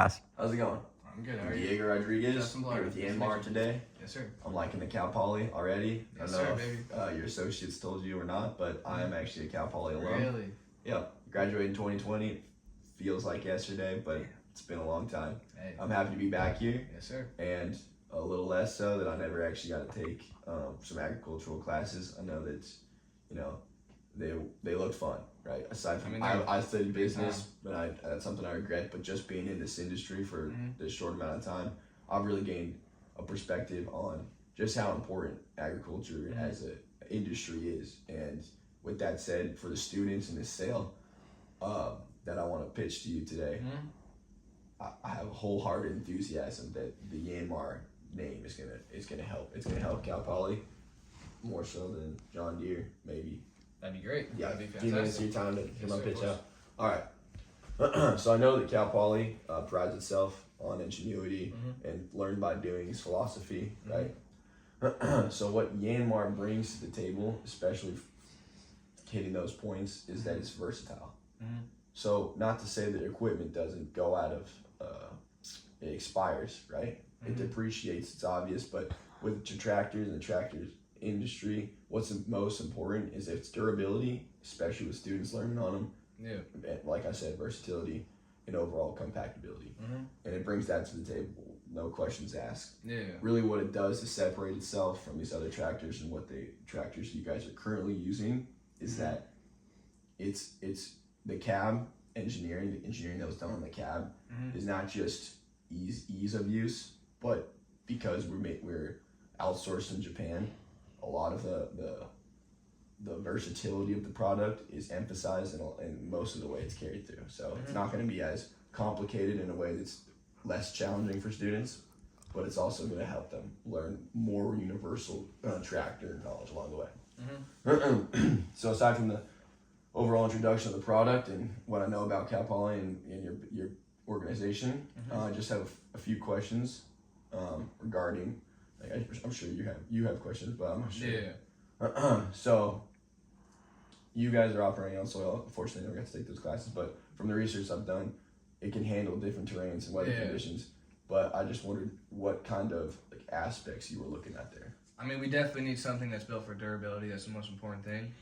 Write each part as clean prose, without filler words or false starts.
How's it going? I'm good. How are you? Diego Rodriguez Justin here Clark. with Nice to Yanmar meet you. today. Yes, sir. I'm liking the Cal Poly already. Yes, I don't know sir, if your associates told you or not, but I am actually a Cal Poly alum. Really? Yeah, graduated in 2020. Feels like yesterday, but it's been a long time. Hey. I'm happy to be back here, Yes, sir. and a little less so that I never actually got to take some agricultural classes. I know that, they looked fun, right? Aside from I studied business, but that's something I regret. But just being in this industry for this short amount of time, I've really gained a perspective on just how important agriculture as an industry is. And with that said, for the students in this sale that I want to pitch to you today, I have a wholehearted enthusiasm that the Yanmar name is gonna help. It's gonna help Cal Poly more so than John Deere, maybe. That'd be great. Yeah, That'd be a few minutes of fantastic. your time to Yes, my sir, pitch of course. out. All right. So I know that Cal Poly prides itself on ingenuity and learn by doing is philosophy, right? So what Yanmar brings to the table, especially hitting those points, is that it's versatile. So not to say that equipment doesn't go out of, it expires, right? It depreciates, it's obvious, but with the tractors and the tractors industry, what's most important is its durability, especially with students learning on them. Yeah. And like I said, versatility and overall compactability. And it brings that to the table, no questions asked. Yeah. Really what it does to separate itself from these other tractors and what the tractors you guys are currently using is that it's the cab engineering, the engineering that was done on the cab is not just ease of use, but because we're outsourced in Japan, a lot of the versatility of the product is emphasized in most of the way it's carried through. So it's not going to be as complicated in a way that's less challenging for students, but it's also going to help them learn more universal tractor knowledge along the way. So aside from the overall introduction of the product and what I know about Cal Poly and your organization, I just have a few questions regarding. I'm sure you have questions, but I'm not sure. Yeah. So you guys are operating on soil. Unfortunately, I never got to take those classes, but from the research I've done, it can handle different terrains and weather conditions. But I just wondered what kind of aspects you were looking at there. I mean, we definitely need something that's built for durability. That's the most important thing.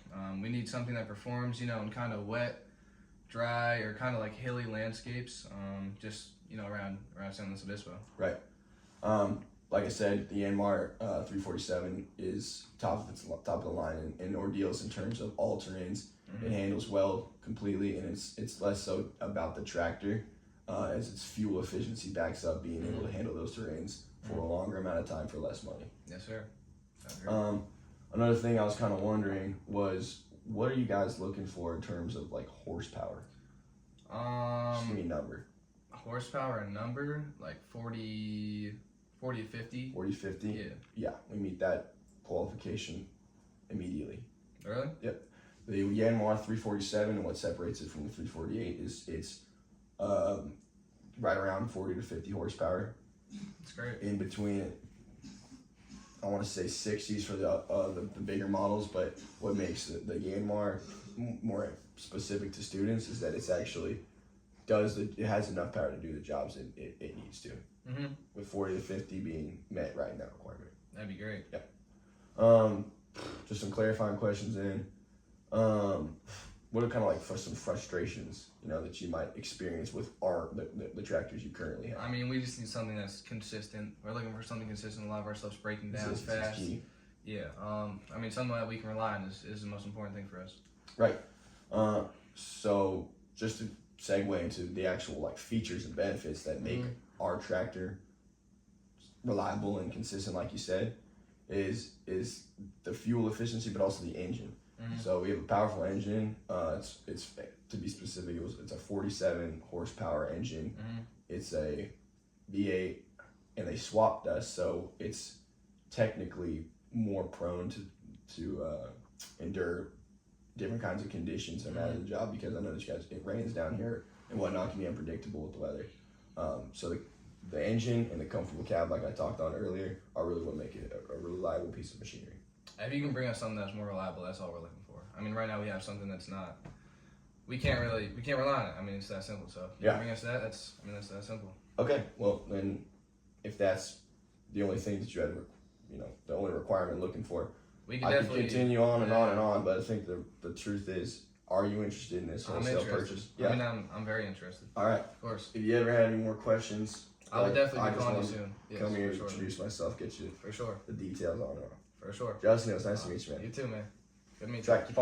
We need something that performs, in kind of wet, dry, or kind of like hilly landscapes. Just around San Luis Obispo. Right. Like I said, the Yanmar 347 is top of the line in ordeals in terms of all terrains. It handles well completely, and it's less so about the tractor as its fuel efficiency backs up being able to handle those terrains for a longer amount of time for less money. Yes, sir. Another thing I was kind of wondering was, what are you guys looking for in terms of horsepower? Just give me a number. Horsepower and number, like 40 to 50. 40, 50? Yeah. Yeah, we meet that qualification immediately. Really? Yep. The Yanmar 347, and what separates it from the 348 is it's right around 40 to 50 horsepower. That's great. In between, I want to say 60s for the bigger models, but what makes the Yanmar more specific to students is that it's actually it has enough power to do the jobs it needs to. With 40 to 50 being met right in that requirement. That'd be great. Yeah. Just some clarifying questions in. What are kind of for some frustrations, that you might experience with the tractors you currently have? I mean, we just need something that's consistent. We're looking for something consistent. A lot of our stuff's breaking down fast. Key. Yeah. I mean, something that we can rely on is the most important thing for us. Right. So just to segue into the actual features and benefits that make our tractor reliable and consistent, like you said, is the fuel efficiency, but also the engine. So we have a powerful engine. It's to be specific, it's a 47 horsepower engine. It's a V8, and they swapped us, so it's technically more prone to endure different kinds of conditions no matter the job, because I know that it rains down here and whatnot, can be unpredictable with the weather. So the engine and the comfortable cab, like I talked on earlier, are really what make it a reliable piece of machinery. If you can bring us something that's more reliable, that's all we're looking for. I mean, right now we have something that's not we can't rely on it. I mean, it's that simple. So you Yeah. bring us that. That's that simple. Okay, well then, if that's the only thing that you had, the only requirement looking for, We can I could definitely continue on and on and on. But I think the truth is, are you interested in this I'm wholesale interested. purchase? I mean, I'm very interested. All right. Of course. If you ever had any more questions, I would definitely I be just calling you wanted soon. Yes, come here, for sure. introduce myself, get you For sure. the details on it. For sure. Justin, it was nice to meet you, man. You too, man. Good meeting you. Track, keep on